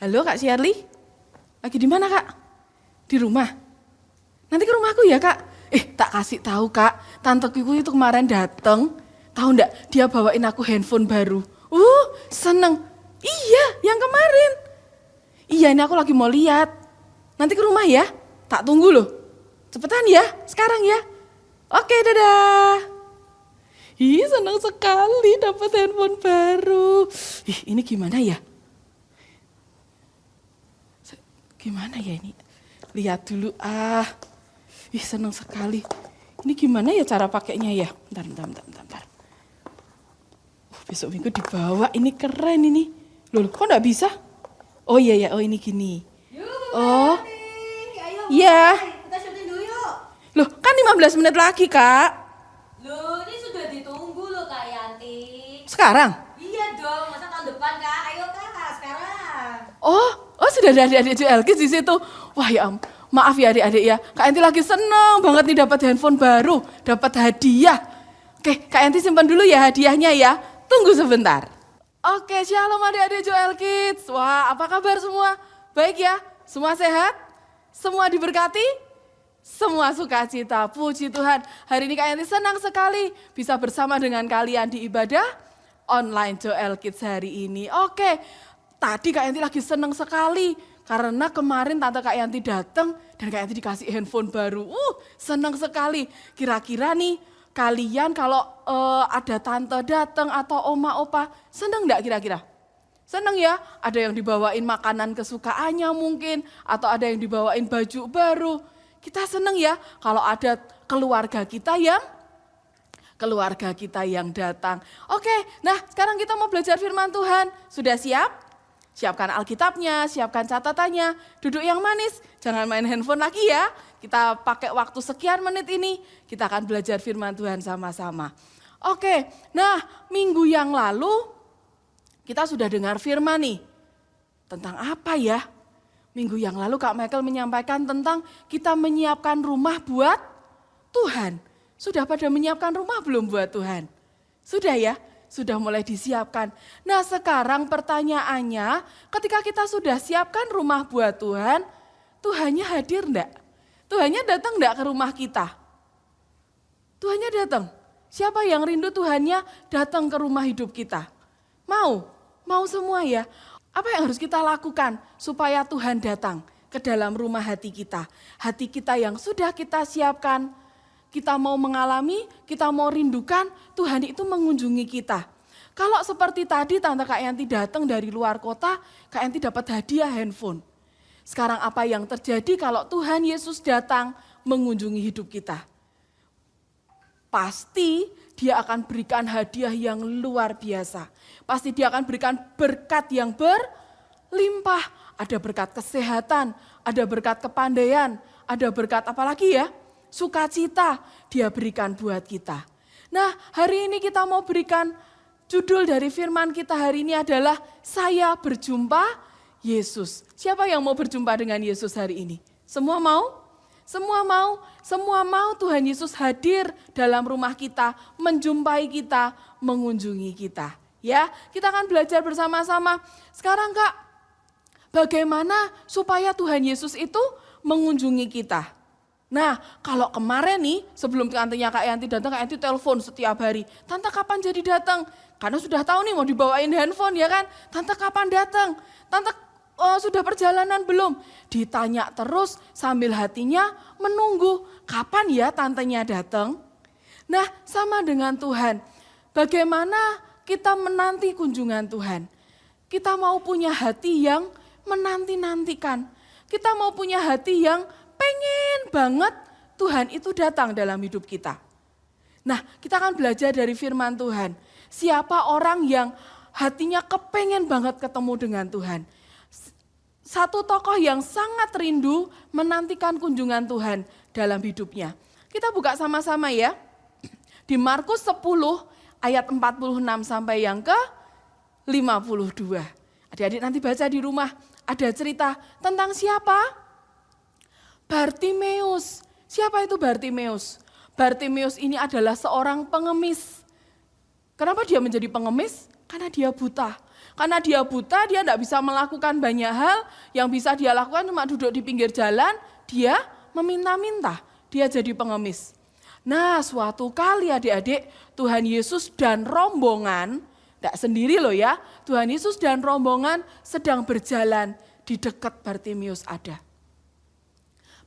Halo Kak Shirley, lagi di mana Kak? Di rumah? Nanti ke rumahku ya Kak? Tak kasih tahu Kak, tanteku itu kemarin dateng, tahu ndak? Dia bawain aku handphone baru. Seneng. Iya, yang kemarin. Iya, ini aku lagi mau lihat. Nanti ke rumah ya, tak tunggu loh. Cepetan ya, sekarang ya. Oke, dadah. Senang sekali dapat handphone baru. Ini gimana ya? Gimana ya ini? Lihat dulu senang sekali. Ini gimana ya cara pakainya ya? Bentar. Besok minggu dibawa, ini keren ini. Loh, kok enggak bisa? Oh iya ya, ini gini. Oh. Iya. Kita syuting dulu yuk. Loh, kan 15 menit lagi, Kak. Loh, ini sudah ditunggu loh Kak Yanti. Sekarang? Iya dong, masa tahun depan Kak? Ayo Kak, sekarang. Oh, sudah ada adik-adik JL Kids di situ. Wah ya maaf ya adik-adik ya. Kak Yanti lagi seneng banget nih dapat handphone baru, dapat hadiah. Oke, Kak Yanti simpan dulu ya hadiahnya ya. Tunggu sebentar. Oke, shalom adik-adik JL Kids. Wah, apa kabar semua? Baik ya? Semua sehat? Semua diberkati? Semua sukacita, puji Tuhan. Hari ini Kak Yanti senang sekali bisa bersama dengan kalian di ibadah online JL Kids hari ini. Oke, tadi Kak Yanti lagi senang sekali karena kemarin Tante Kak Yanti datang dan Kak Yanti dikasih handphone baru. Senang sekali. Kira-kira nih kalian kalau ada tante datang atau oma opa, senang enggak kira-kira? Senang ya, ada yang dibawain makanan kesukaannya mungkin, atau ada yang dibawain baju baru. Kita senang ya kalau ada keluarga kita yang datang. Oke, nah sekarang kita mau belajar firman Tuhan. Sudah siap? Siapkan Alkitabnya, siapkan catatannya, duduk yang manis, jangan main handphone lagi ya. Kita pakai waktu sekian menit ini, kita akan belajar firman Tuhan sama-sama. Oke, nah minggu yang lalu kita sudah dengar firman nih. Tentang apa ya? Minggu yang lalu Kak Michael menyampaikan tentang kita menyiapkan rumah buat Tuhan. Sudah pada menyiapkan rumah belum buat Tuhan? Sudah ya? Sudah mulai disiapkan. Nah sekarang pertanyaannya, ketika kita sudah siapkan rumah buat Tuhan, Tuhannya hadir enggak? Tuhannya datang enggak ke rumah kita? Tuhannya datang. Siapa yang rindu Tuhannya datang ke rumah hidup kita? Mau? Mau semua ya? Apa yang harus kita lakukan supaya Tuhan datang ke dalam rumah hati kita? Hati kita yang sudah kita siapkan, kita mau mengalami, kita mau rindukan, Tuhan itu mengunjungi kita. Kalau seperti tadi Tante Kak Yanti datang dari luar kota, Kak Yanti dapat hadiah handphone. Sekarang apa yang terjadi kalau Tuhan Yesus datang mengunjungi hidup kita? Pasti dia akan berikan hadiah yang luar biasa. Pasti dia akan berikan berkat yang berlimpah. Ada berkat kesehatan, ada berkat kepandaian, ada berkat apa lagi ya? Sukacita dia berikan buat kita. Nah hari ini kita mau berikan judul dari firman kita hari ini adalah Saya Berjumpa Yesus. Siapa yang mau berjumpa dengan Yesus hari ini? Semua mau? Semua mau Tuhan Yesus hadir dalam rumah kita, menjumpai kita, mengunjungi kita. Ya, kita akan belajar bersama-sama. Sekarang Kak, bagaimana supaya Tuhan Yesus itu mengunjungi kita? Nah, kalau kemarin nih, sebelum tantenya Kak Yanti datang, Kak Yanti telepon setiap hari. Tante kapan jadi datang? Karena sudah tahu nih mau dibawain handphone ya kan. Tante kapan datang? Tante sudah perjalanan belum? Ditanya terus sambil hatinya menunggu kapan ya tantenya datang. Nah sama dengan Tuhan, bagaimana kita menanti kunjungan Tuhan? Kita mau punya hati yang menanti-nantikan. Kita mau punya hati yang pengen banget Tuhan itu datang dalam hidup kita. Nah kita akan belajar dari firman Tuhan. Siapa orang yang hatinya kepengen banget ketemu dengan Tuhan? Satu tokoh yang sangat rindu menantikan kunjungan Tuhan dalam hidupnya. Kita buka sama-sama ya. Di Markus 10 ayat 46 sampai yang ke 52. Adik-adik nanti baca di rumah. Ada cerita tentang siapa? Bartimeus. Siapa itu Bartimeus? Bartimeus ini adalah seorang pengemis. Kenapa dia menjadi pengemis? Karena dia buta. Karena dia buta, dia tidak bisa melakukan banyak hal. Yang bisa dia lakukan cuma duduk di pinggir jalan, dia meminta-minta, dia jadi pengemis. Nah, suatu kali adik-adik, Tuhan Yesus dan rombongan, tidak sendiri loh ya, Tuhan Yesus dan rombongan sedang berjalan di dekat Bartimius ada.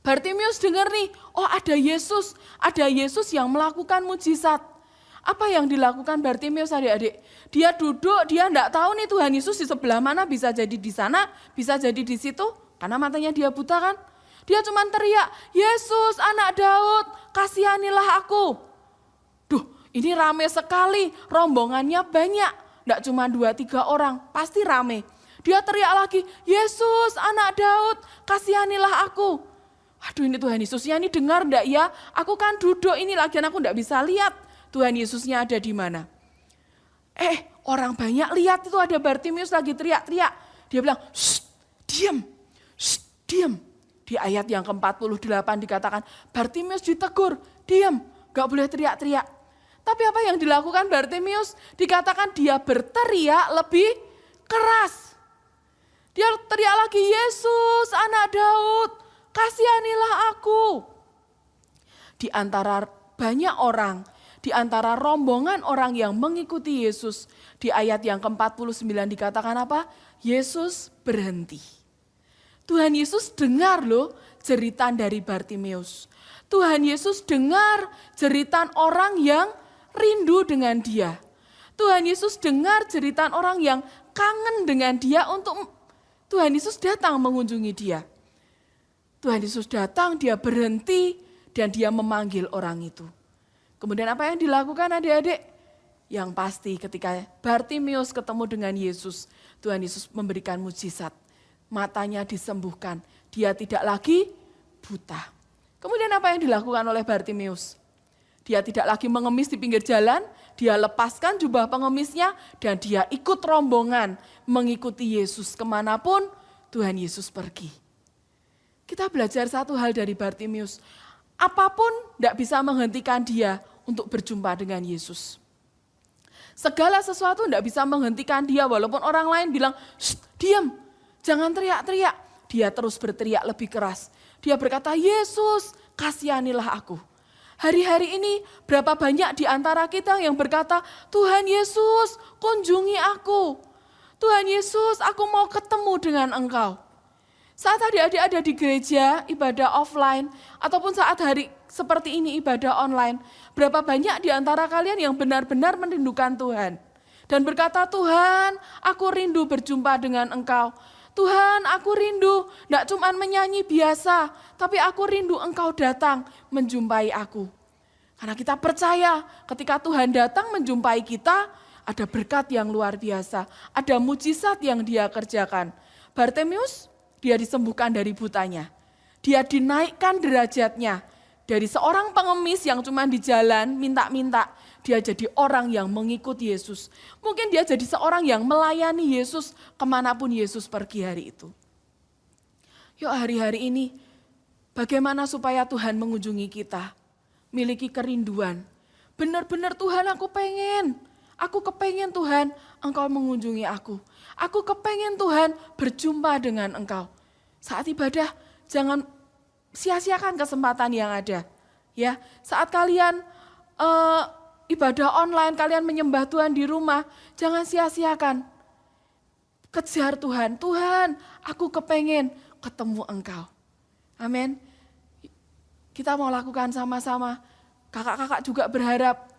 Bartimius dengar nih, oh ada Yesus yang melakukan mujizat. Apa yang dilakukan Bartimius adik-adik? Dia duduk, dia tidak tahu nih Tuhan Yesus di sebelah mana, bisa jadi di sana, bisa jadi di situ, karena matanya dia buta kan. Dia cuma teriak, Yesus anak Daud, kasihanilah aku. Duh, ini rame sekali, rombongannya banyak, tidak cuma 2-3 orang, pasti rame. Dia teriak lagi, Yesus anak Daud, kasihanilah aku. Aduh ini Tuhan Yesusnya ini dengar enggak ya? Aku kan duduk ini lagian aku enggak bisa lihat Tuhan Yesusnya ada di mana. Orang banyak lihat itu ada Bartimius lagi teriak-teriak. Dia bilang, diam. Di ayat yang ke-48 dikatakan, Bartimius ditegur, diam, enggak boleh teriak-teriak. Tapi apa yang dilakukan Bartimius? Dikatakan dia berteriak lebih keras. Dia teriak lagi, Yesus anak Daud, kasihanilah aku. Di antara banyak orang, di antara rombongan orang yang mengikuti Yesus, di ayat yang ke-49 dikatakan apa? Yesus berhenti. Tuhan Yesus dengar loh jeritan dari Bartimius. Tuhan Yesus dengar jeritan orang yang rindu dengan dia. Tuhan Yesus dengar jeritan orang yang kangen dengan dia untuk Tuhan Yesus datang mengunjungi dia. Tuhan Yesus datang, dia berhenti, dan dia memanggil orang itu. Kemudian apa yang dilakukan adik-adik? Yang pasti ketika Bartimius ketemu dengan Yesus, Tuhan Yesus memberikan mujizat. Matanya disembuhkan, dia tidak lagi buta. Kemudian apa yang dilakukan oleh Bartimius? Dia tidak lagi mengemis di pinggir jalan, dia lepaskan jubah pengemisnya, dan dia ikut rombongan mengikuti Yesus kemanapun Tuhan Yesus pergi. Kita belajar satu hal dari Bartimius. Apapun tidak bisa menghentikan dia untuk berjumpa dengan Yesus. Segala sesuatu tidak bisa menghentikan dia walaupun orang lain bilang, diam, jangan teriak-teriak. Dia terus berteriak lebih keras. Dia berkata, Yesus kasihanilah aku. Hari-hari ini berapa banyak di antara kita yang berkata, Tuhan Yesus kunjungi aku. Tuhan Yesus aku mau ketemu dengan Engkau. Saat adik-adik ada di gereja, ibadah offline, ataupun saat hari seperti ini ibadah online, berapa banyak di antara kalian yang benar-benar merindukan Tuhan. Dan berkata, Tuhan aku rindu berjumpa dengan Engkau. Tuhan aku rindu, tidak cuma menyanyi biasa, tapi aku rindu Engkau datang menjumpai aku. Karena kita percaya ketika Tuhan datang menjumpai kita, ada berkat yang luar biasa, ada mujizat yang dia kerjakan. Bartimius, dia disembuhkan dari butanya. Dia dinaikkan derajatnya. Dari seorang pengemis yang cuma di jalan minta-minta, dia jadi orang yang mengikuti Yesus. Mungkin dia jadi seorang yang melayani Yesus kemanapun Yesus pergi hari itu. Yuk hari-hari ini, bagaimana supaya Tuhan mengunjungi kita? Miliki kerinduan. Benar-benar Tuhan aku kepengen Tuhan Engkau mengunjungi aku. Aku kepengen Tuhan berjumpa dengan Engkau. Saat ibadah jangan sia-siakan kesempatan yang ada. Ya, saat kalian ibadah online, kalian menyembah Tuhan di rumah, jangan sia-siakan. Kejar Tuhan, Tuhan aku kepengen ketemu Engkau. Amin. Kita mau lakukan sama-sama. Kakak-kakak juga berharap,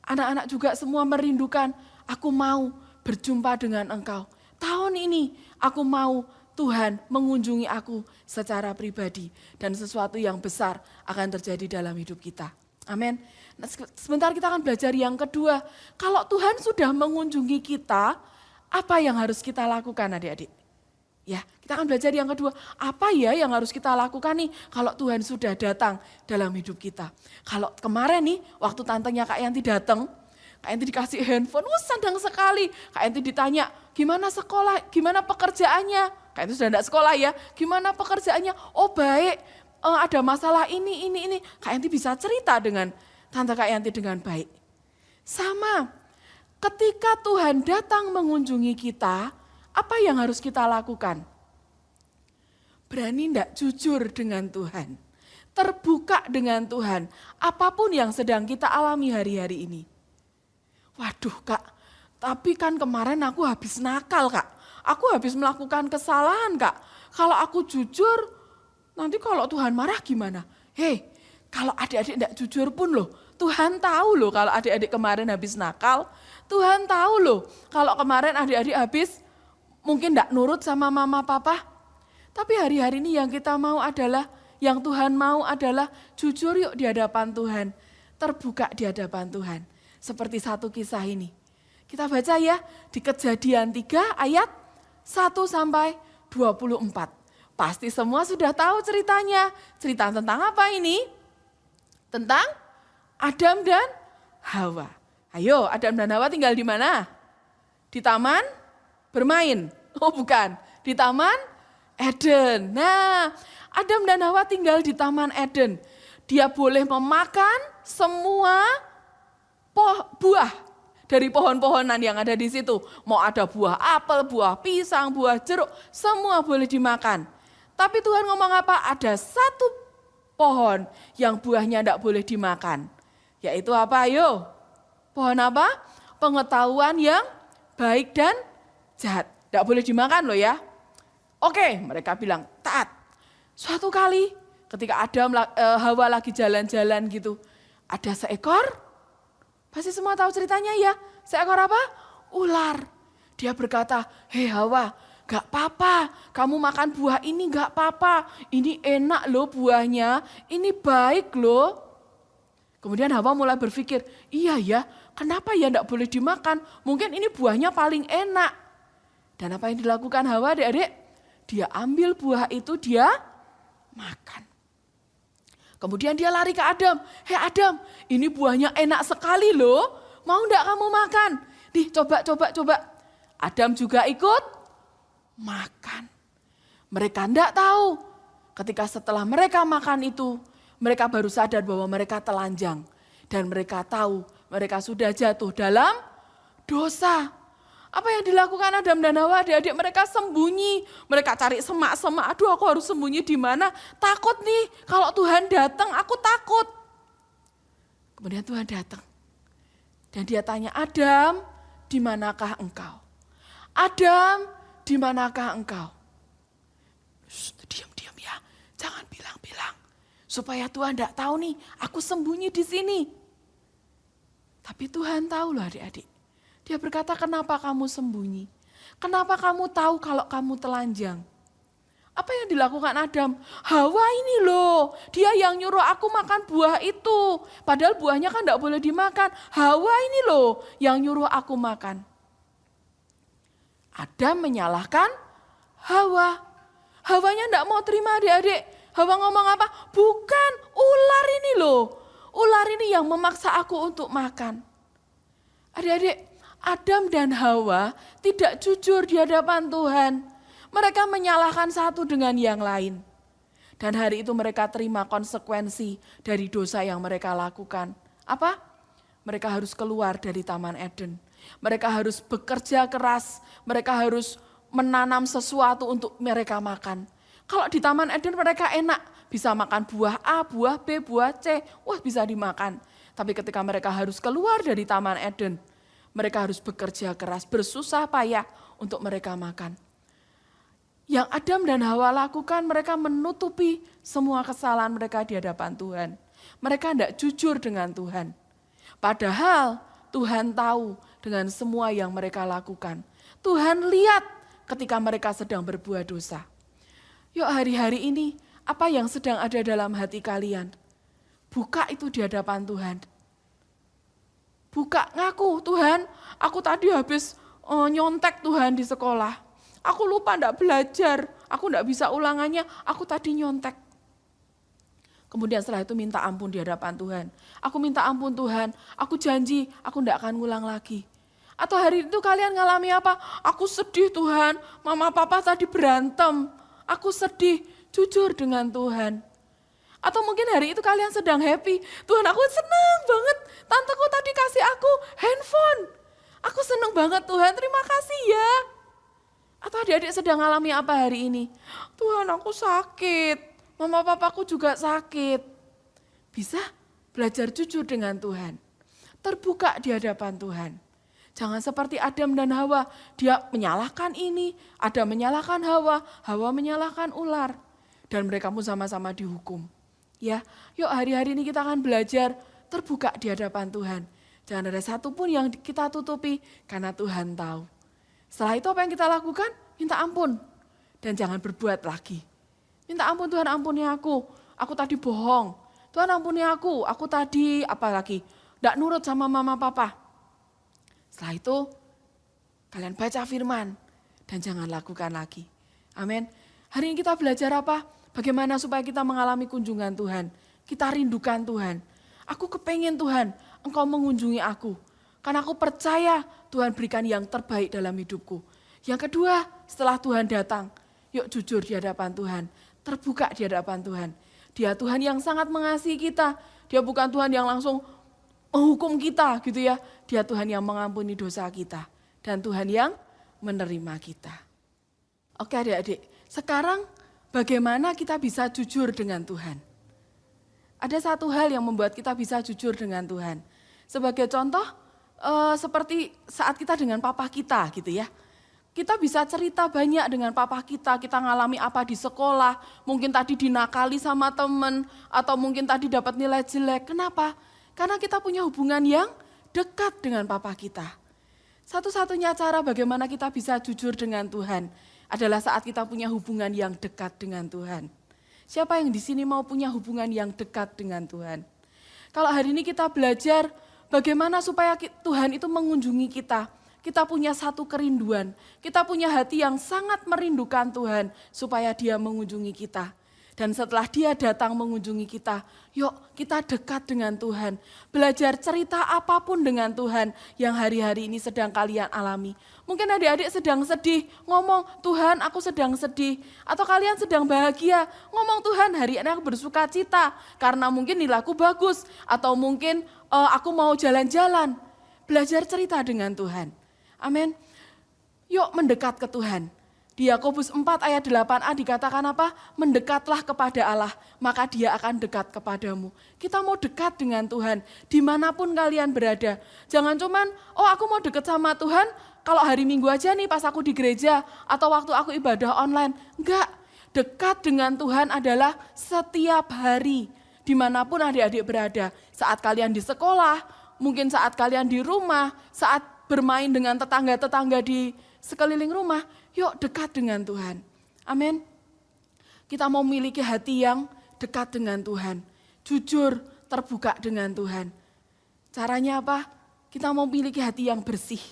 anak-anak juga semua merindukan, aku mau berjumpa dengan Engkau. Tahun ini aku mau Tuhan mengunjungi aku secara pribadi. Dan sesuatu yang besar akan terjadi dalam hidup kita. Amin. Nah, sebentar kita akan belajar yang kedua. Kalau Tuhan sudah mengunjungi kita, apa yang harus kita lakukan adik-adik? Ya, kita akan belajar yang kedua. Apa ya yang harus kita lakukan nih kalau Tuhan sudah datang dalam hidup kita? Kalau kemarin nih waktu tantenya Kak Yanti datang, Kak Yanti dikasih handphone, senang sekali. Kak Yanti ditanya, gimana sekolah, gimana pekerjaannya? Kak Yanti sudah tidak sekolah ya, gimana pekerjaannya? Oh baik, ada masalah ini. Kak Yanti bisa cerita dengan Tante Kak Yanti dengan baik. Sama, ketika Tuhan datang mengunjungi kita, apa yang harus kita lakukan? Berani enggak jujur dengan Tuhan, terbuka dengan Tuhan, apapun yang sedang kita alami hari-hari ini. Waduh Kak, tapi kan kemarin aku habis nakal Kak, aku habis melakukan kesalahan Kak. Kalau aku jujur, nanti kalau Tuhan marah gimana? Hei, kalau adik-adik enggak jujur pun loh, Tuhan tahu loh kalau adik-adik kemarin habis nakal. Tuhan tahu loh kalau kemarin adik-adik habis mungkin enggak nurut sama mama papa. Tapi hari-hari ini yang kita mau adalah, yang Tuhan mau adalah jujur yuk di hadapan Tuhan. Terbuka di hadapan Tuhan. Seperti satu kisah ini. Kita baca ya di Kejadian 3 ayat 1 sampai 24. Pasti semua sudah tahu ceritanya. Cerita tentang apa ini? Tentang Adam dan Hawa. Ayo, Adam dan Hawa tinggal di mana? Di taman bermain. Oh bukan, di taman Eden. Nah, Adam dan Hawa tinggal di taman Eden. Dia boleh memakan semua buah dari pohon-pohonan yang ada di situ. Mau ada buah apel, buah pisang, buah jeruk, semua boleh dimakan. Tapi Tuhan ngomong apa? Ada satu pohon yang buahnya tidak boleh dimakan. Yaitu apa? Ayo. Pohon apa? Pengetahuan yang baik dan jahat. Tidak boleh dimakan loh ya. Oke, mereka bilang taat. Suatu kali ketika Hawa lagi jalan-jalan gitu, ada seekor, pasti semua tahu ceritanya ya, seekor apa? Ular. Dia berkata, hei Hawa, gak apa-apa, kamu makan buah ini gak apa-apa, ini enak loh buahnya, ini baik loh. Kemudian Hawa mulai berpikir, iya ya, kenapa ya gak boleh dimakan, mungkin ini buahnya paling enak. Dan apa yang dilakukan Hawa adik-adik? Dia ambil buah itu, dia makan. Kemudian dia lari ke Adam. Hei Adam, ini buahnya enak sekali loh. Mau enggak kamu makan? Nih coba. Adam juga ikut makan. Mereka enggak tahu. Ketika setelah mereka makan itu, mereka baru sadar bahwa mereka telanjang. Dan mereka tahu mereka sudah jatuh dalam dosa. Apa yang dilakukan Adam dan Hawa? Adik-adik mereka sembunyi. Mereka cari semak-semak. Aduh aku harus sembunyi di mana? Takut nih kalau Tuhan datang aku takut. Kemudian Tuhan datang. Dan dia tanya, Adam, di manakah engkau? Adam, di manakah engkau? Diam-diam ya, jangan bilang-bilang. Supaya Tuhan tidak tahu nih, aku sembunyi di sini. Tapi Tuhan tahu loh adik-adik. Dia berkata, kenapa kamu sembunyi? Kenapa kamu tahu kalau kamu telanjang? Apa yang dilakukan Adam? Hawa ini loh, dia yang nyuruh aku makan buah itu. Padahal buahnya kan tidak boleh dimakan. Hawa ini loh yang nyuruh aku makan. Adam menyalahkan Hawa. Hawanya tidak mau terima adik-adik. Hawa ngomong apa? Bukan, ular ini loh. Ular ini yang memaksa aku untuk makan. Adik-adik, Adam dan Hawa tidak jujur di hadapan Tuhan. Mereka menyalahkan satu dengan yang lain. Dan hari itu mereka terima konsekuensi dari dosa yang mereka lakukan. Apa? Mereka harus keluar dari Taman Eden. Mereka harus bekerja keras. Mereka harus menanam sesuatu untuk mereka makan. Kalau di Taman Eden mereka enak. Bisa makan buah A, buah B, buah C. Wah bisa dimakan. Tapi ketika mereka harus keluar dari Taman Eden, mereka harus bekerja keras, bersusah payah untuk mereka makan. Yang Adam dan Hawa lakukan, mereka menutupi semua kesalahan mereka di hadapan Tuhan. Mereka tidak jujur dengan Tuhan. Padahal Tuhan tahu dengan semua yang mereka lakukan. Tuhan lihat ketika mereka sedang berbuat dosa. Yuk hari-hari ini, apa yang sedang ada dalam hati kalian? Buka itu di hadapan Tuhan. Buka, ngaku, Tuhan, aku tadi habis nyontek Tuhan di sekolah. Aku lupa enggak belajar, aku enggak bisa ulangannya, aku tadi nyontek. Kemudian setelah itu minta ampun di hadapan Tuhan. Aku minta ampun Tuhan, aku janji aku enggak akan ngulang lagi. Atau hari itu kalian ngalami apa? Aku sedih Tuhan, mama papa tadi berantem. Aku sedih, jujur dengan Tuhan. Atau mungkin hari itu kalian sedang happy. Tuhan aku senang banget, tanteku tadi kasih aku handphone. Aku seneng banget Tuhan, terima kasih ya. Atau adik-adik sedang alami apa hari ini? Tuhan aku sakit, mama papaku juga sakit. Bisa belajar jujur dengan Tuhan. Terbuka di hadapan Tuhan. Jangan seperti Adam dan Hawa, dia menyalahkan ini, Adam menyalahkan Hawa, Hawa menyalahkan ular. Dan mereka pun sama-sama dihukum. Ya, yuk hari-hari ini kita akan belajar terbuka di hadapan Tuhan. Jangan ada satu pun yang kita tutupi karena Tuhan tahu. Setelah itu apa yang kita lakukan? Minta ampun. Dan jangan berbuat lagi. Minta ampun Tuhan, ampuni aku tadi bohong. Tuhan ampuni aku tadi apa lagi? Tidak nurut sama mama papa. Setelah itu kalian baca firman dan jangan lakukan lagi. Amin. Hari ini kita belajar apa? Bagaimana supaya kita mengalami kunjungan Tuhan. Kita rindukan Tuhan. Aku kepengen Tuhan, Engkau mengunjungi aku. Karena aku percaya Tuhan berikan yang terbaik dalam hidupku. Yang kedua, setelah Tuhan datang, yuk jujur di hadapan Tuhan. Terbuka di hadapan Tuhan. Dia Tuhan yang sangat mengasihi kita. Dia bukan Tuhan yang langsung menghukum kita gitu ya. Dia Tuhan yang mengampuni dosa kita. Dan Tuhan yang menerima kita. Oke adik-adik, sekarang bagaimana kita bisa jujur dengan Tuhan? Ada satu hal yang membuat kita bisa jujur dengan Tuhan. Sebagai contoh, seperti saat kita dengan papa kita gitu ya. Kita bisa cerita banyak dengan papa kita ngalami apa di sekolah, mungkin tadi dinakali sama teman, atau mungkin tadi dapat nilai jelek. Kenapa? Karena kita punya hubungan yang dekat dengan papa kita. Satu-satunya cara bagaimana kita bisa jujur dengan Tuhan adalah saat kita punya hubungan yang dekat dengan Tuhan. Siapa yang di sini mau punya hubungan yang dekat dengan Tuhan? Kalau hari ini kita belajar bagaimana supaya Tuhan itu mengunjungi kita. Kita punya satu kerinduan, kita punya hati yang sangat merindukan Tuhan supaya Dia mengunjungi kita. Dan setelah Dia datang mengunjungi kita, yuk kita dekat dengan Tuhan. Belajar cerita apapun dengan Tuhan yang hari-hari ini sedang kalian alami. Mungkin adik-adik sedang sedih, ngomong Tuhan aku sedang sedih. Atau kalian sedang bahagia, ngomong Tuhan hari ini aku bersuka cita karena mungkin nilaiku bagus. Atau mungkin aku mau jalan-jalan. Belajar cerita dengan Tuhan. Amin. Yuk mendekat ke Tuhan. Di Yakobus 4 ayat 8a dikatakan apa? Mendekatlah kepada Allah, maka Dia akan dekat kepadamu. Kita mau dekat dengan Tuhan, dimanapun kalian berada. Jangan cuman, aku mau dekat sama Tuhan, kalau hari Minggu aja nih pas aku di gereja, atau waktu aku ibadah online. Enggak, dekat dengan Tuhan adalah setiap hari, dimanapun adik-adik berada. Saat kalian di sekolah, mungkin saat kalian di rumah, saat bermain dengan tetangga-tetangga di sekeliling rumah, yuk dekat dengan Tuhan. Amin. Kita mau memiliki hati yang dekat dengan Tuhan. Jujur, terbuka dengan Tuhan. Caranya apa? Kita mau memiliki hati yang bersih.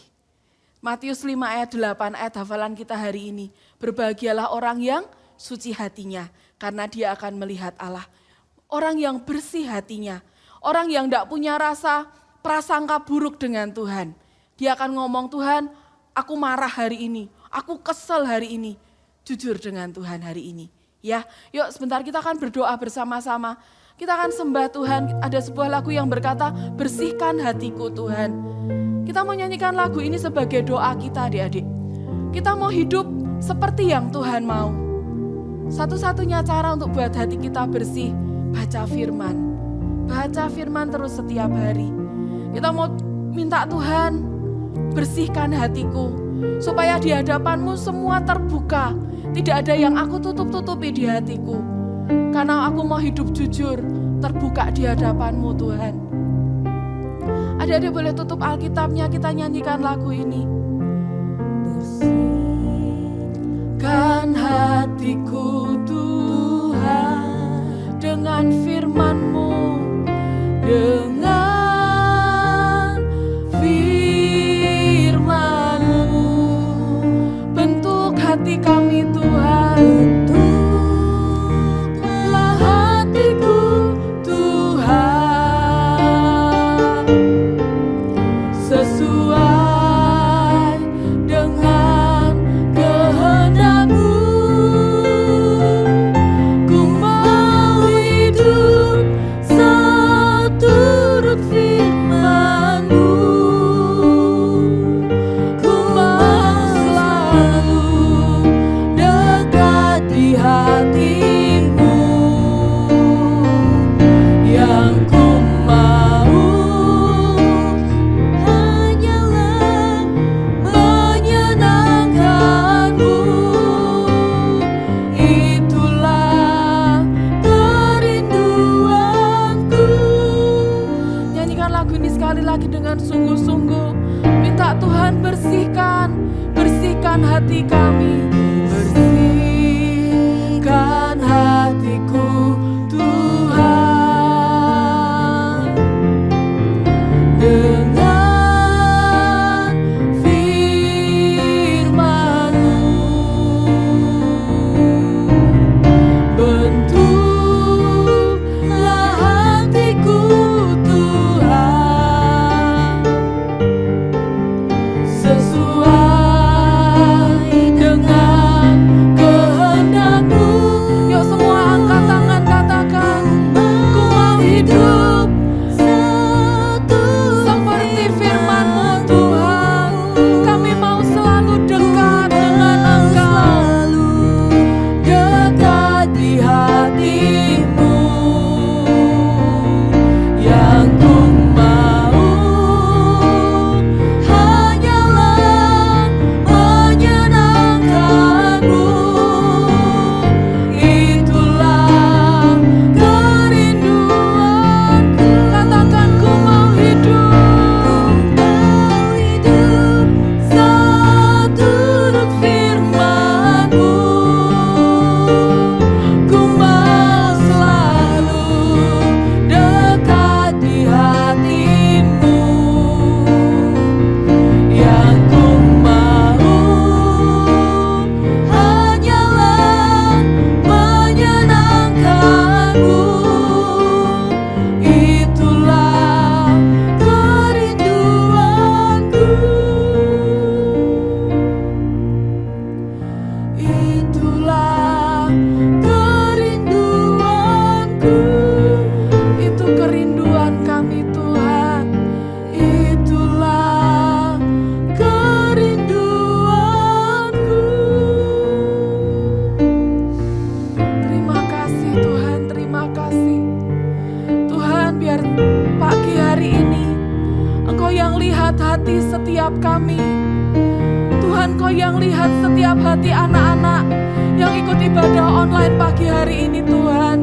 Matius 5 ayat 8 ayat hafalan kita hari ini. Berbahagialah orang yang suci hatinya, karena dia akan melihat Allah. Orang yang bersih hatinya. Orang yang tidak punya rasa prasangka buruk dengan Tuhan. Dia akan ngomong, Tuhan, aku marah hari ini, aku kesel hari ini. Jujur dengan Tuhan hari ini. Ya, yuk sebentar kita akan berdoa bersama-sama. Kita akan sembah Tuhan. Ada sebuah lagu yang berkata, bersihkan hatiku Tuhan. Kita mau nyanyikan lagu ini sebagai doa kita adik-adik. Kita mau hidup seperti yang Tuhan mau. Satu-satunya cara untuk buat hati kita bersih, baca firman. Baca firman terus setiap hari. Kita mau minta Tuhan, bersihkan hatiku, supaya di hadapan-Mu semua terbuka. Tidak ada yang aku tutup-tutupi di hatiku. Karena aku mau hidup jujur, terbuka di hadapan-Mu Tuhan. Adik-adik boleh tutup Alkitabnya, kita nyanyikan lagu ini. Bersihkan hatiku Tuhan, dengan firman-Mu, dengan firman-Mu, bentuk hati kami Tuhan, bentuklah hatiku Tuhan, sesuai dengan kehendak-Mu. setiap kami. Tuhan, Kau yang lihat setiap hati anak-anak yang ikut ibadah online pagi hari ini Tuhan.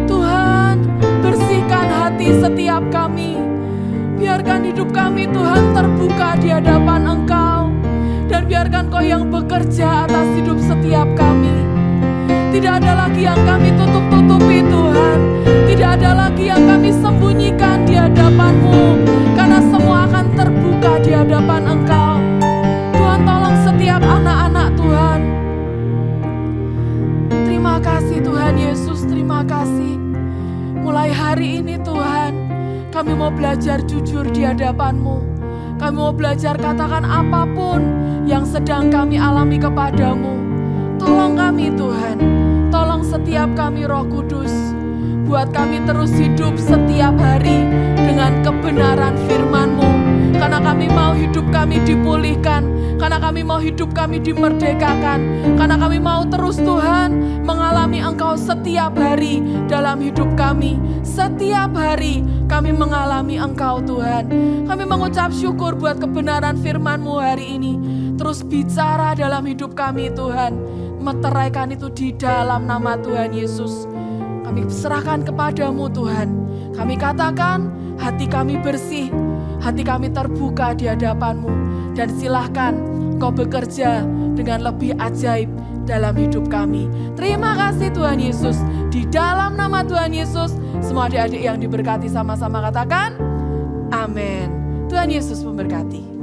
Tuhan, bersihkan hati setiap kami. Biarkan hidup kami Tuhan terbuka di hadapan Engkau. Dan biarkan Kau yang bekerja atas hidup setiap kami. Tidak ada lagi yang kami tutup-tutupi Tuhan. Tidak ada lagi yang kami sembunyikan di hadapan-Mu. Karena semua akan terbuka di hadapan Engkau. Tuhan, tolong setiap anak-anak Tuhan. Terima kasih Tuhan Yesus, terima kasih. Mulai hari ini Tuhan, kami mau belajar jujur di hadapan-Mu. Kami mau belajar katakan apapun yang sedang kami alami kepadamu. Tolong kami Tuhan, tolong setiap kami Roh Kudus. Buat kami terus hidup setiap hari dengan kebenaran firman-Mu. Karena kami mau hidup kami dipulihkan. Karena kami mau hidup kami dimerdekakan. Karena kami mau terus Tuhan mengalami Engkau setiap hari dalam hidup kami. Setiap hari kami mengalami Engkau Tuhan. Kami mengucap syukur buat kebenaran firman-Mu hari ini. Terus bicara dalam hidup kami Tuhan. Meteraikan itu di dalam nama Tuhan Yesus. Kami serahkan kepadamu Tuhan. Kami katakan hati kami bersih. Hati kami terbuka di hadapan-Mu. Dan silahkan Kau bekerja dengan lebih ajaib dalam hidup kami. Terima kasih Tuhan Yesus. Di dalam nama Tuhan Yesus, semua adik-adik yang diberkati sama-sama katakan, amin. Tuhan Yesus memberkati.